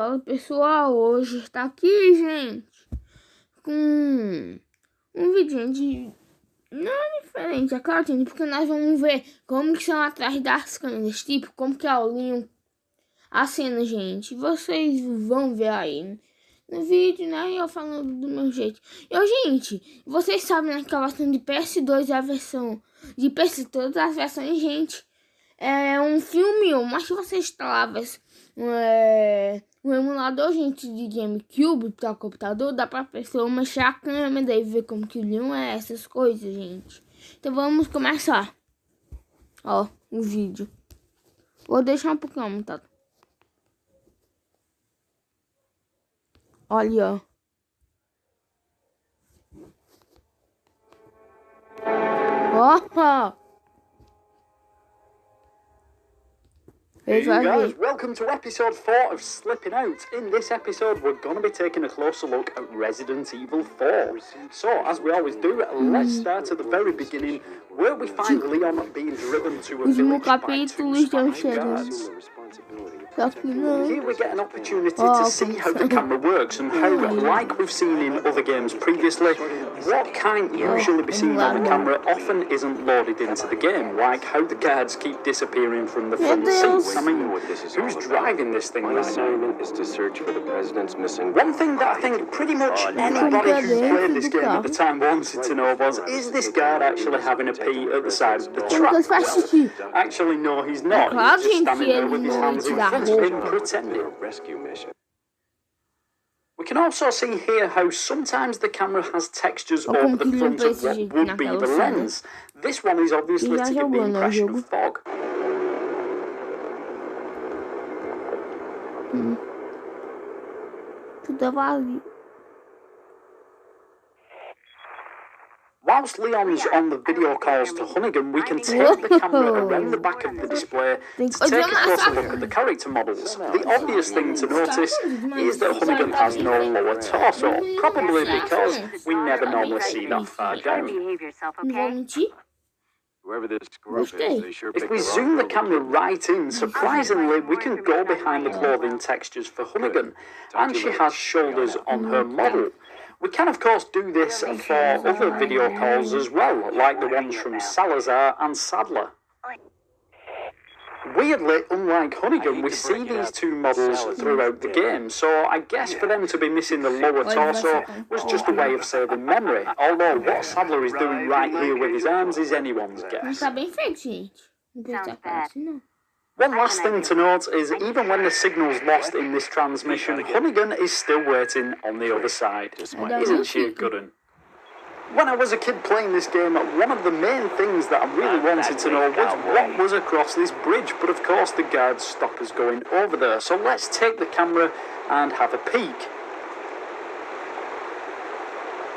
Fala pessoal, hoje está aqui, gente, com um vídeo de não diferente, é claro, gente, porque nós vamos ver como que são atrás das câmeras, tipo, como que é o linho, a cena, gente. Vocês vão ver aí no vídeo, né? Eu falando do meu jeito. Gente, vocês sabem, né, que a versão de PS2 é a versão de PS, todas as versões, gente. É um filme, mas se você instalava um emulador, gente, de GameCube para o computador, dá pra pessoa mexer a câmera e ver como que o leão é, essas coisas, gente. Então vamos começar. Ó, o vídeo. Vou deixar um pouquinho aumentado. Olha, ó. Hey guys, welcome to episode 4 of Slipping Out. In this episode, we're going to be taking a closer look at Resident Evil 4. So, as we always do, let's start at the very beginning, where we find Leon being driven to a village by two Spanish guards. Here we get an opportunity to see how the camera works and how, like we've seen in other games previously, what can't usually be seen on the camera often isn't loaded into the game, like how the guards keep disappearing from the front seats. I mean, who's driving this thing right now? Assignment is to search for the president's missing. One thing that I think pretty much anybody who played this game at the time wanted to know was, is this guard actually having a pee at the side of the track? Well, actually, no, he's not. He's just standing there with his hands in front of him, pretending. Rescue mission. We can also see here how sometimes the camera has textures over the front of what would be the lens. This one is obviously to give the impression of fog. Whilst Leon's on the video calls to Hunnigan, we can take the camera around the back of the display to take a closer look at the character models. The obvious thing to notice is that Hunnigan has no lower torso, probably because we never normally see that far down. Whoever this group is, they sure If we zoom the camera right in, surprisingly, we can go behind the clothing textures for Hunnigan, and she has shoulders on her model. We can, of course, do this for other video calls as well, like the ones from Salazar and Sadler. Weirdly, unlike Hunnigan, we see these two models throughout the game, so I guess for them to be missing the lower torso was just a way of saving memory, although what Sadler is doing right here with his arms is anyone's guess. One last thing to note is, even when the signal's lost in this transmission, Hunnigan is still waiting on the other side. Isn't she a good one? When I was a kid playing this game, one of the main things that I really wanted to know was what was across this bridge, but of course the guards stop us going over there, so let's take the camera and have a peek.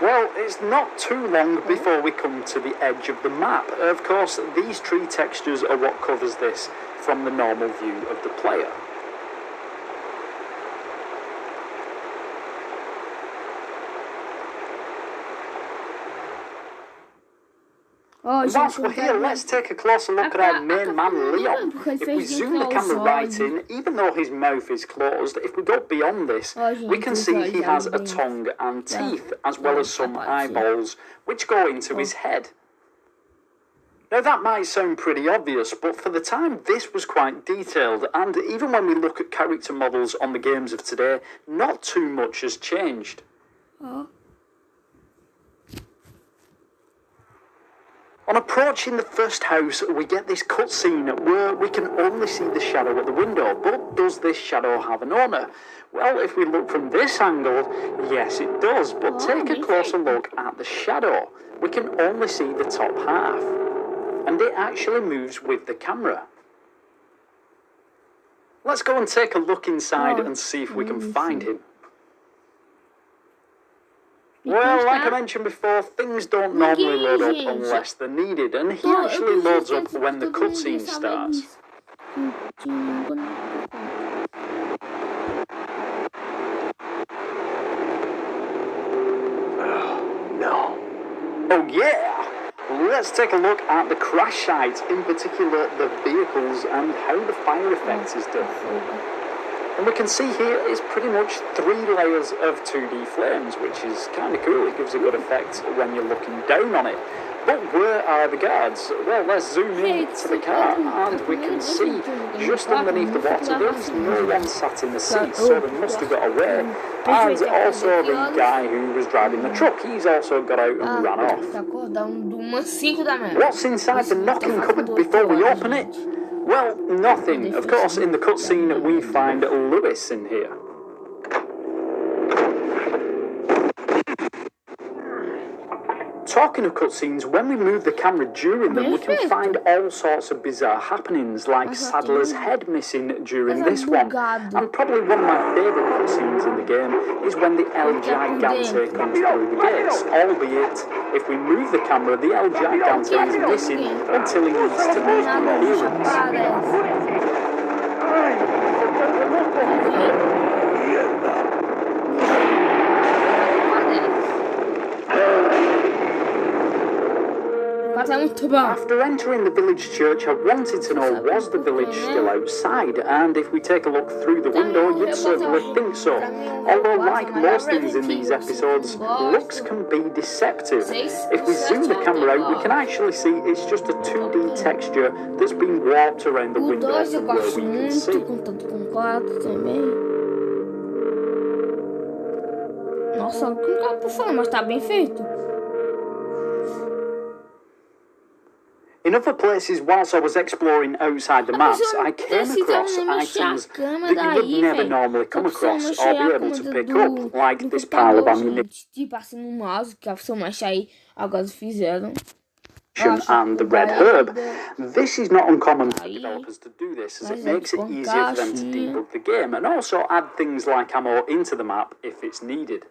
Well, it's not too long before we come to the edge of the map. Of course, these tree textures are what covers this from the normal view of the player. Whilst we're here, let's take a closer look at our main man, Leon. If we zoom the camera right in, even though his mouth is closed, if we go beyond this, we can see he has a tongue and teeth, as well as some eyeballs, which go into his head. Now that might sound pretty obvious, but for the time this was quite detailed, and even when we look at character models on the games of today, not too much has changed. On approaching the first house, we get this cutscene where we can only see the shadow at the window, but does this shadow have an owner? Well, if we look from this angle, yes it does, but take a closer look at the shadow. We can only see the top half, and it actually moves with the camera. Let's go and take a look inside and see if we can find him. Well, like I mentioned before, things don't normally load up unless they're needed, and he actually loads up when the cutscene starts. Oh, no. Oh yeah! Let's take a look at the crash site, in particular the vehicles and how the fire effect is done. And we can see here is pretty much 3 layers of 2D flames, which is kind of cool. It gives a good effect when you're looking down on it. But where are the guards? Well, let's zoom in to the car and we can see just underneath the water there's no one sat in the seat, so they must have got away. And also the guy who was driving the truck, he's also got out and ran off. What's inside the knocking cupboard before we open it? Well, nothing. Of course, in the cutscene we find Lewis in here. Talking of cutscenes, when we move the camera during them, we can find all sorts of bizarre happenings, like Sadler's head missing during this one. And probably one of my favourite cutscenes in the game is when the El Gigante comes through the gates, albeit, if we move the camera, the El Gigante is missing until he needs to make an appearance. After entering the village church, I wanted to know, was the village still outside? And if we take a look through the window, you'd certainly think so. Although, like most things in these episodes, looks can be deceptive. If we zoom the camera out, we can actually see it's just a 2D texture that's been warped around the window from where we can see. Nossa, o que eu tô falando, mas tá bem feito. In other places, whilst I was exploring outside the maps, I came across items that you would never normally come across or be able to pick up, like this pile of ammunition and the red herb. This is not uncommon for developers to do this, as it makes it easier for them to debug the game, and also add things like ammo into the map if it's needed.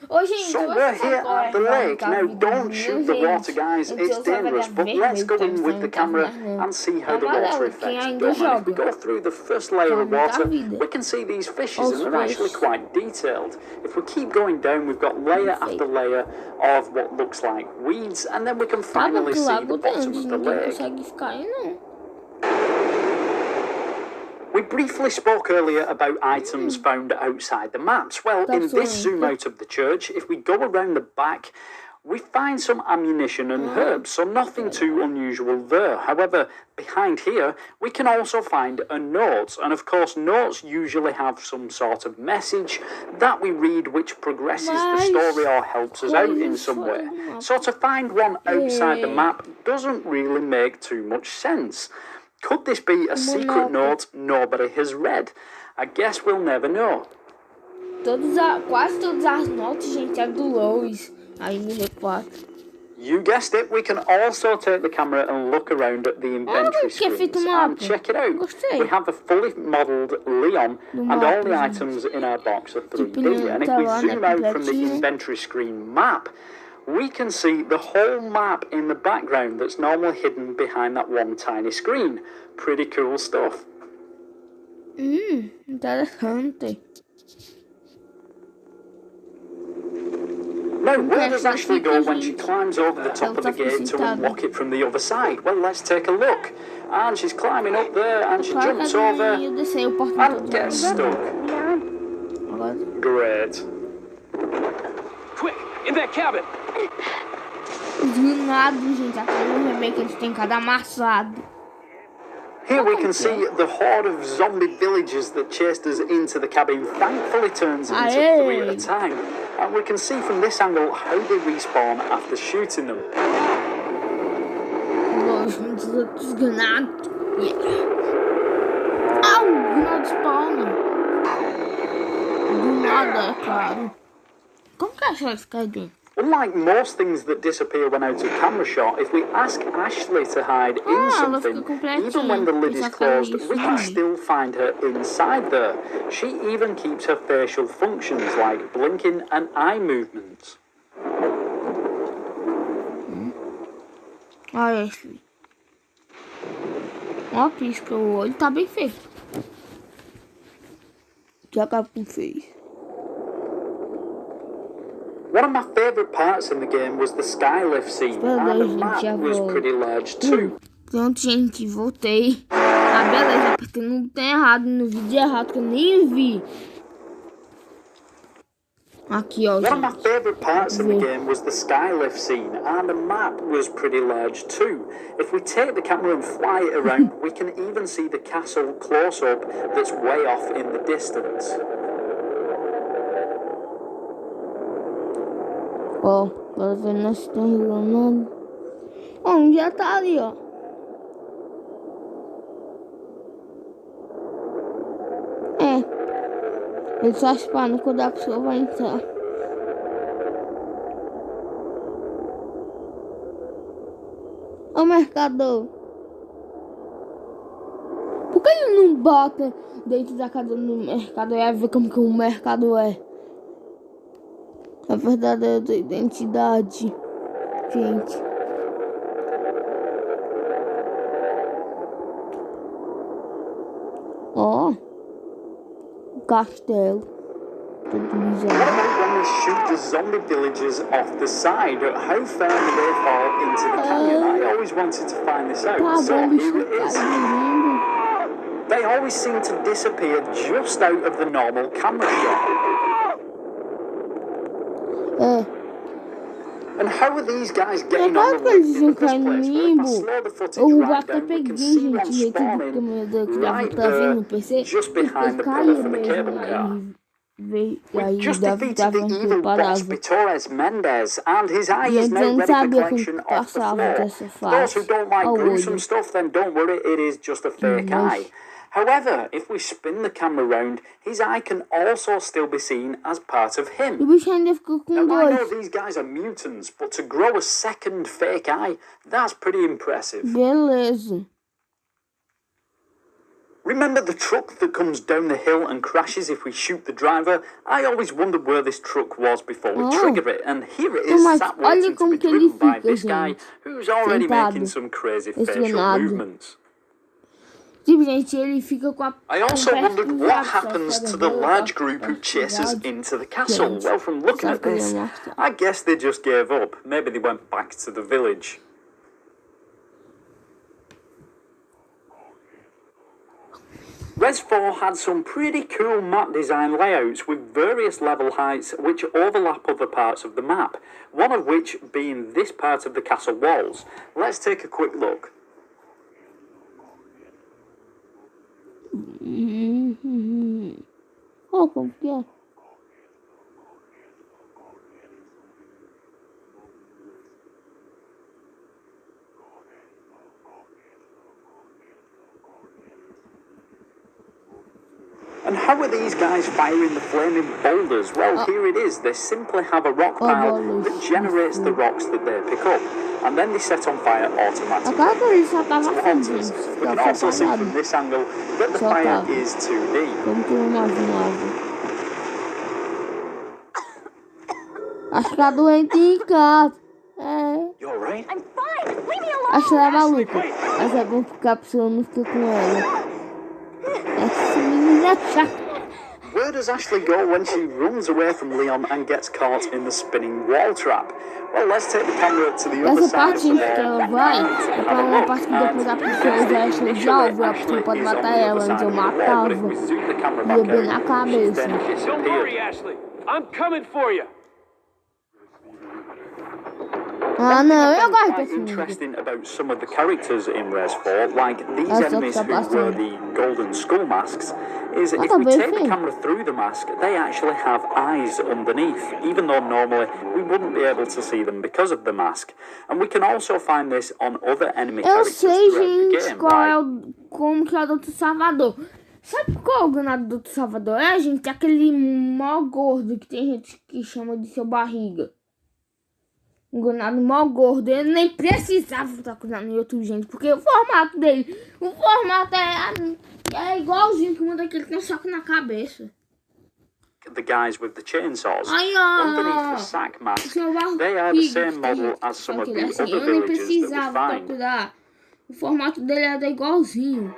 So we're here at the lake. Now don't shoot the water, guys, it's dangerous, but let's go in with the camera and see how the water affects Dom. And if we go through the first layer of water, we can see these fishes, and they're actually quite detailed. If we keep going down, we've got layer after layer of what looks like weeds, and then we can finally see the bottom of the lake. We briefly spoke earlier about items found outside the maps. Well, in this zoom out of the church, if we go around the back, we find some ammunition and herbs, so nothing too unusual there. However, behind here, we can also find a note, and of course notes usually have some sort of message that we read which progresses the story or helps us out in some way. So to find one outside the map doesn't really make too much sense. Could this be a secret note nobody has read? I guess we'll never know. Quase todas as notas, gente, é do Lois, aí no re4. You guessed it, we can also take the camera and look around at the inventory screens and check it out. We have a fully modelled Leon and all the items in our box are 3D. And if we zoom out from the inventory screen map, we can see the whole map in the background that's normally hidden behind that one tiny screen. Pretty cool stuff. Interessante. Now, where does Ashley go when she climbs over the top of the gate to unlock it from the other side? Well, let's take a look. And she's climbing up there and she jumps over and gets stuck. Great. Quick, in that cabin! Here we can see the horde of zombie villagers that chased us into the cabin thankfully turns into 3 at a time. And we can see from this angle how they respawn after shooting them. Unlike most things that disappear when out of camera shot, if we ask Ashley to hide in something, even when the lid is closed, we can still find her inside there. She even keeps her facial functions like blinking and eye movements. Olha Ashley. Ó, pisca o olho, tá bem feito. Já tá com fez. One of my favourite parts in the game was the skylift scene, and the map was pretty large too. Pronto, gente, voltei. Ah, beleza, apertei no tem errado, no vídeo errado, que eu nem vi. Aqui, ó, One of my gente. favourite parts of the game was the skylift scene, and the map was pretty large too. If we take the camera and fly it around, we can even see the castle close up that's way off in the distance. Ó, agora vendo nós estamos enganando. Ó, já tá ali, ó. É. Ele só espana quando a pessoa vai entrar. Ó o mercador. Por que ele não bota dentro da casa do mercado e ver como que o mercado é? A verdadeira identidade, gente. Ó, o castelo. Tudo What bizarro. about when we shoot the zombie villagers off the side? How far do they fall into the canyon? I always wanted to find this out. Tá So bom, bicho, here it tá is. lindo. They always seem to disappear just out of the normal camera shot. É. And how are these guys É getting claro on que the eles roof in iam the first cair no place? Well, if I limbo. slow the footage O right barco eu down, we can peguei, see one gente, jeito de spawning câmera que dava right pra ver there, no PC. just Ele behind the caiu pillar for the mesmo, cable car. aí We've just dava defeated the um evil boss preparava. Torres Mendes, and his eye E is antes now eu não ready for sabia collection como off the passava floor. dessa For those who fase don't like ao gruesome olho. stuff, then don't worry, it is just a fake Mas eye. However, if we spin the camera round, his eye can also still be seen as part of o him. bicho ainda ficou com Now, I know dois. these guys are mutants, but to grow a second fake eye, that's pretty impressive. Beleza. Remember the truck that comes down the hill and crashes if we shoot the driver? I always wondered where this truck was before we trigger it, and here it is, Mas sat olha waiting to como be que ele driven by fica, this guy, gente. who's already Sentado. making some crazy facial Esganado. movements. Tipo, gente, ele fica com a... I also com o pé wondered what cruzado, happens sabe? to the Dele, large com o group pé who chase us cruzado. into the castle. Gente, Well, from looking sabe at que eu ia this, mostrar. I guess they just gave up. Maybe they went back to the village. Res4 had some pretty cool map design layouts with various level heights which overlap other parts of the map, one of which being this part of the castle walls. Let's take a quick look. Oh, como que é? And how are these guys firing the flaming boulders? Well, here it is. They simply have a rock pile that generates the rocks that they pick up, and then they set on fire automatically. Agora que ele só tava To assim, haunt us. gente. We can Tava also see separado. from this angle that the Só fire tava. is too deep. Como que eu imaginava. Acho que tá doente em casa. É. You're right. I'm fine. Leave me alone. Acho que ela é maluca. Mas é bom porque a pessoa não fica com ela. Essa menina é chata. Where does Ashley go when she runs away from Leon and gets caught in the spinning wall trap? Well, let's take the camera to the other Essa side of parte the que wall ela vai and é have pra a uma look. parte que depois a pessoa usa Ashley de alvo, a pessoa pode matar ela, antes eu matava. Ia bem na cabeça. Don't worry, Ashley. I'm coming for you. Ah, não, eu gosto Quite desse mundo. interesting about some of the characters in Res4, like these Essa enemies que who tá wear passando. the golden skull masks, is if tá we bem take the feio. camera through the mask, they actually have eyes underneath, even though normally we wouldn't be able to see them because of the mask. And we can also find this on other enemy Eu characters sei, throughout the gente, game. qual é Like, como que é o Doutor Salvador. Sabe qual é o ganado do Doutor Salvador? É, gente, aquele mó gordo que tem gente que chama de seu barriga. Um ganado mó gordo. Ele nem precisava estar cuidando no YouTube, gente, porque o formato dele, é igualzinho que uma daquele que tem um saco na cabeça. the guys with the chainsaws. Ai, ó, Underneath the sack mask, seu barriga, they are the same model as só some que of ele é the assim, other eu nem villagers that precisava we pra find. cuidar. O formato dele era igualzinho.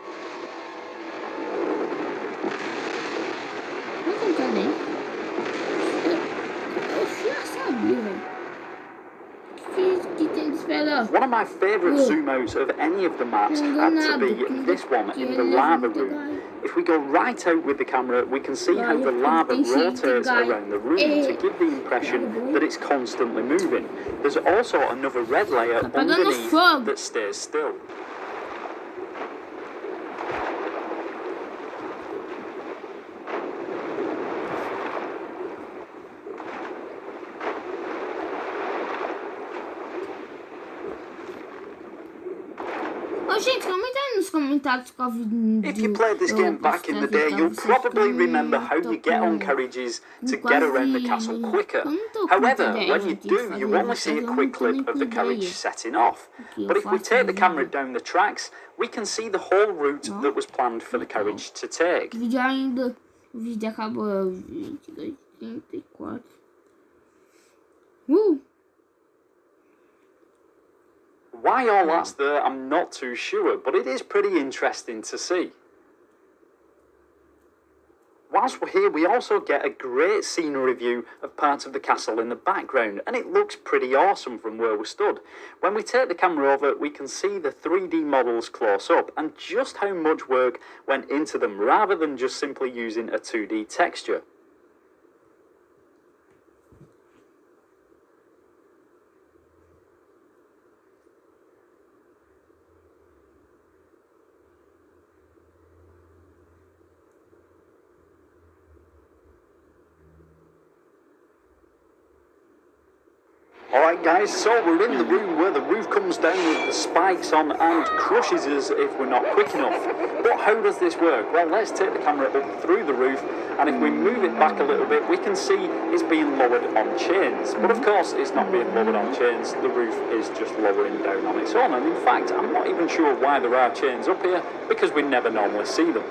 Não tem nem. Eu já sabia, velho. Que tem de esperar? One of my favourite zoom outs of any of the maps had to be this one in the lava room. If we go right out with the camera, we can see how the lava rotates around the room to give the impression that it's constantly moving. There's also another red layer underneath that stays still. Gente, comenta aí nos comentários qual vídeo. If you played this game back in the day, you'll probably remember how you get on carriages to get around the castle quicker. However, when you do, you only see a quick clip of the carriage setting off. But if we take the camera down the tracks, we can see the whole route that was planned for the carriage to take. O vídeo acabou 22:34. Why all that's there, I'm not too sure, but it is pretty interesting to see. Whilst we're here, we also get a great scenery view of parts of the castle in the background, and it looks pretty awesome from where we stood. When we take the camera over, we can see the 3D models close up, and just how much work went into them, rather than just simply using a 2D texture. Alright guys, so we're in the room where the roof comes down with the spikes on and crushes us if we're not quick enough. But how does this work? Well, let's take the camera up through the roof, and if we move it back a little bit, we can see it's being lowered on chains. But of course, it's not being lowered on chains, the roof is just lowering down on its own. And in fact, I'm not even sure why there are chains up here, because we never normally see them.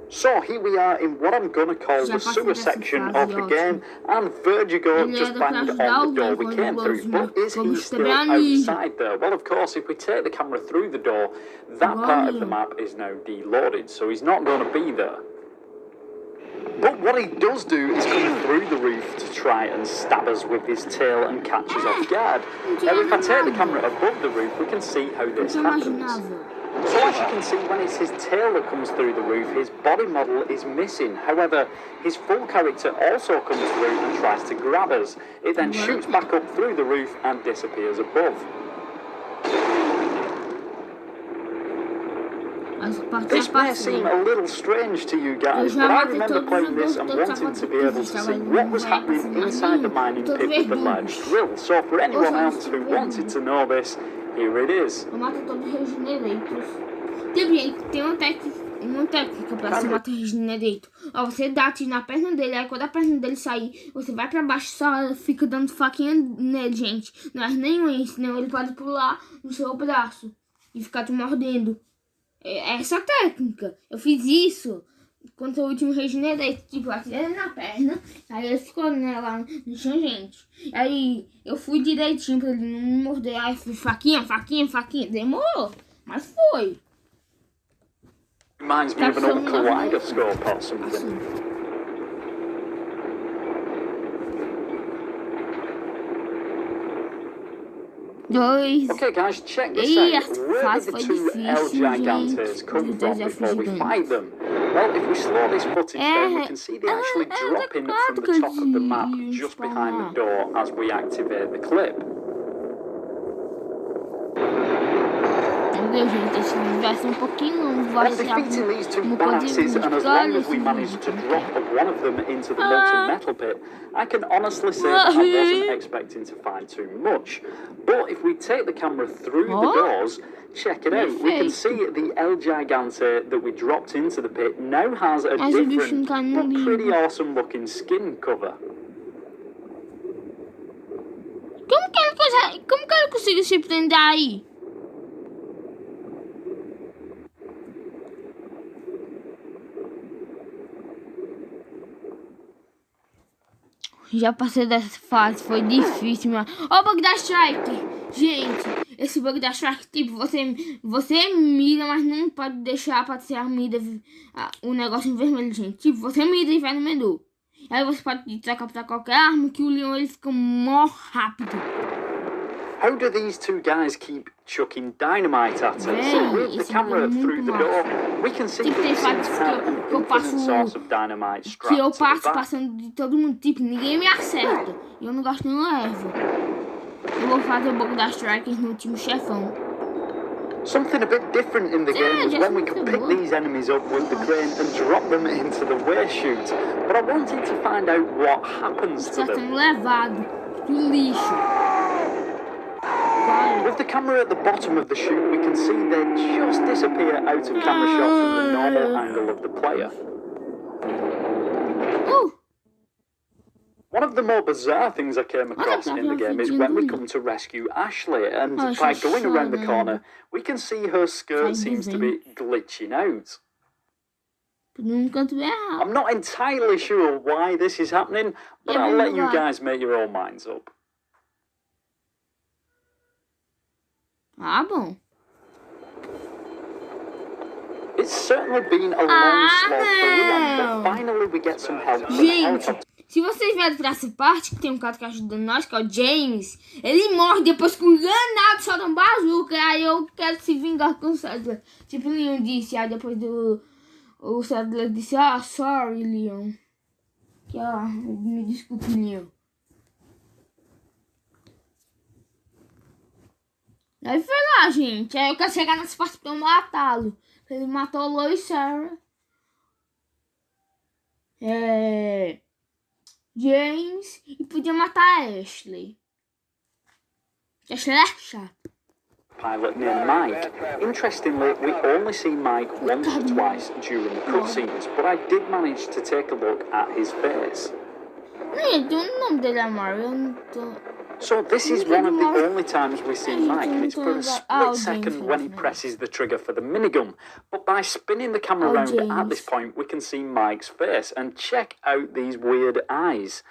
So here we are in what I'm going to call the sewer section of the game, and Vertigo just banged on the door we came through. But is he still outside there? Well, of course, if we take the camera through the door, that part of the map is now deloaded, so he's not going to be there. But what he does do is come through the roof to try and stab us with his tail and catch us off guard. Now, if I take the camera above the roof, we can see how this happens. So as you can see, when it's his tail that comes through the roof, his body model is missing. However, his full character also comes through and tries to grab us. It then shoots back up through the roof and disappears above. This may seem a little strange to you guys, but I remember playing this and wanting to be able to see what was happening inside the mining pit with the large drill. So for anyone else who wanted to know this, here it is. Eu mato todos os regenerators. Tem uma técnica pra se matar regenerator. Ó, você dá tiro na perna dele, aí quando a perna dele sair, você vai pra baixo e só fica dando faquinha nele, gente. Não é nenhum isso, senão ele pode pular no seu braço e ficar te mordendo. É essa técnica. Eu fiz isso contra o último regenerator. Tipo, eu atirei na perna, aí ele ficou lá no chão, gente. Aí eu fui direitinho pra ele não me morder. Aí fui faquinha. Demorou, mas foi. Reminds me of an old kaleidoscope or something. Okay guys, check this out. Where did the two El Gigantes come from before we fight them? Well, if we slow this footage down, we can see they actually drop in from the top of the map just behind the door as we activate the clip. On defeating these two badasses, and as long as we managed to drop one of them into the molten metal pit, I can honestly say that I wasn't expecting to find too much. But if we take the camera through the doors, check it out, we can see the El Gigante that we dropped into the pit now has a different but pretty awesome looking skin cover. Como que ele conseguiu se prender aí? Já passei dessa fase, foi difícil, mano. Ó, o bug da Strike. Gente, esse bug da Shark, tipo, você mira, mas não pode deixar aparecer a mira, o negócio em vermelho, gente. Tipo, você mira e vai no menu. Aí você pode captar qualquer arma que o leão ele fica mó rápido. How do these two guys keep chucking dynamite at us? So with the camera through the door, we can see that it seems to have an infinite source of dynamite strapped que eu to the passo back. passando de todo mundo, tipo, ninguém me acerta. E eu não gosto nem levo. Eu vou fazer o bug das strikers no último chefão. Something a bit different in the game was when we could pick these enemies up with the crane and drop them into the waste chute. But I wanted to find out what happens to Está them. sendo levado pro lixo. With the camera at the bottom of the chute, we can see they just disappear out of camera shot from the normal angle of the player. One of the more bizarre things I came across in the game is when we come to rescue Ashley, and by going around the corner, we can see her skirt seems to be glitching out. I'm not entirely sure why this is happening, but I'll let you guys make your own minds up. Ah, bom. It's certainly been a long slog for Leon, but finally we get some help from the helicopter. Se vocês vierem pra essa parte, que tem um cara que ajuda nós, que é o James, ele morre depois que o granado solta um bazuca, aí eu quero se vingar com o Sadler. Tipo, o Leon disse, aí depois o Sadler disse, sorry, Leon. Que, me desculpe, Leon. Aí foi lá, gente. Aí eu quero chegar nessa parte pra eu matá-lo. Ele matou o Lois e Sarah. James. E podia matar a Ashley. Ashley é chata. Pilot named Mike. Interestingly, we only see Mike once or twice during the cutscenes, but I did manage to take a look at his face. O nome dele é Mario. So this is one of the only times we see Mike, and it's for a split second when he presses the trigger for the minigun. But by spinning the camera around at this point, we can see Mike's face, and check out these weird eyes.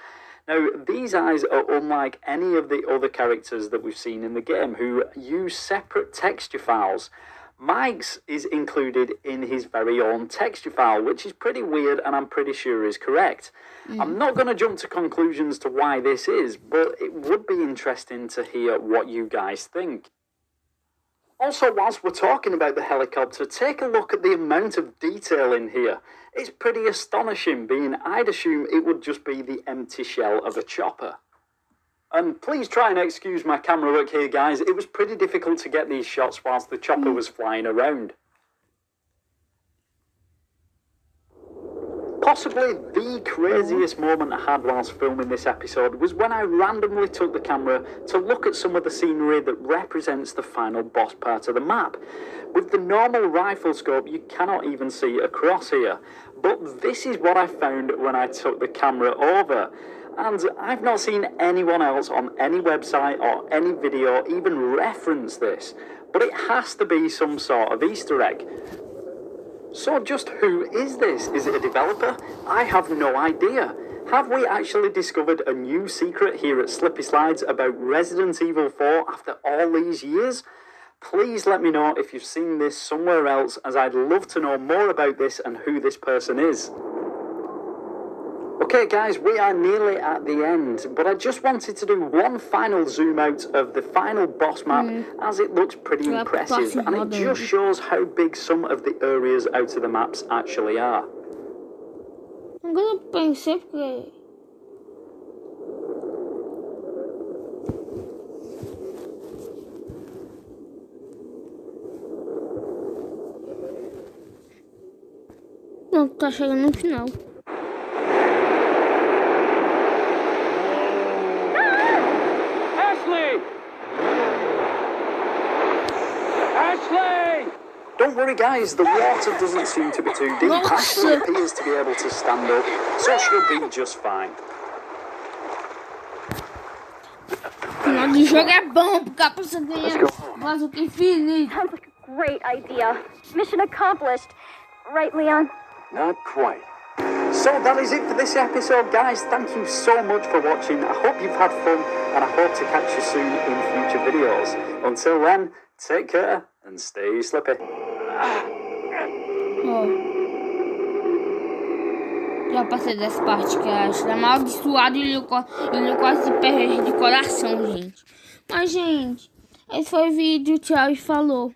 Now, these eyes are unlike any of the other characters that we've seen in the game, who use separate texture files. Mike's is included in his very own texture file, which is pretty weird and I'm pretty sure is correct. I'm not going to jump to conclusions to why this is, but it would be interesting to hear what you guys think. Also, whilst we're talking about the helicopter, take a look at the amount of detail in here. It's pretty astonishing, being I'd assume it would just be the empty shell of a chopper. And please try and excuse my camera work here, guys. It was pretty difficult to get these shots whilst the chopper was flying around. Possibly the craziest moment I had whilst filming this episode was when I randomly took the camera to look at some of the scenery that represents the final boss part of the map. With the normal rifle scope, you cannot even see across here. But this is what I found when I took the camera over. And I've not seen anyone else on any website or any video even reference this. But it has to be some sort of Easter egg. So just who is this? Is it a developer? I have no idea. Have we actually discovered a new secret here at Slippy Slides about Resident Evil 4 after all these years? Please let me know if you've seen this somewhere else, as I'd love to know more about this and who this person is. Okay guys, we are nearly at the end, but I just wanted to do one final zoom out of the final boss map, as it looks pretty impressive, and it just shows how big some of the areas out of the maps actually are. I'm gonna pensar que... Não, tá chegando no final. Don't worry guys, the water doesn't seem to be too deep. Ashley appears to be able to stand up, so she'll be just fine. Final do jogo é bom, porque a pessoa ganha bazuca infinita. Sounds like a great idea. Mission accomplished. Right, Leon? Not quite. So that is it for this episode, guys. Thank you so much for watching. I hope you've had fun. and I hope to catch you soon in future videos. Until then, take care and stay slippy. Já passei dessa parte que acho amaldiçoado e ele quase perde de coração, gente. Mas, gente, esse foi o vídeo. Tchau e falou.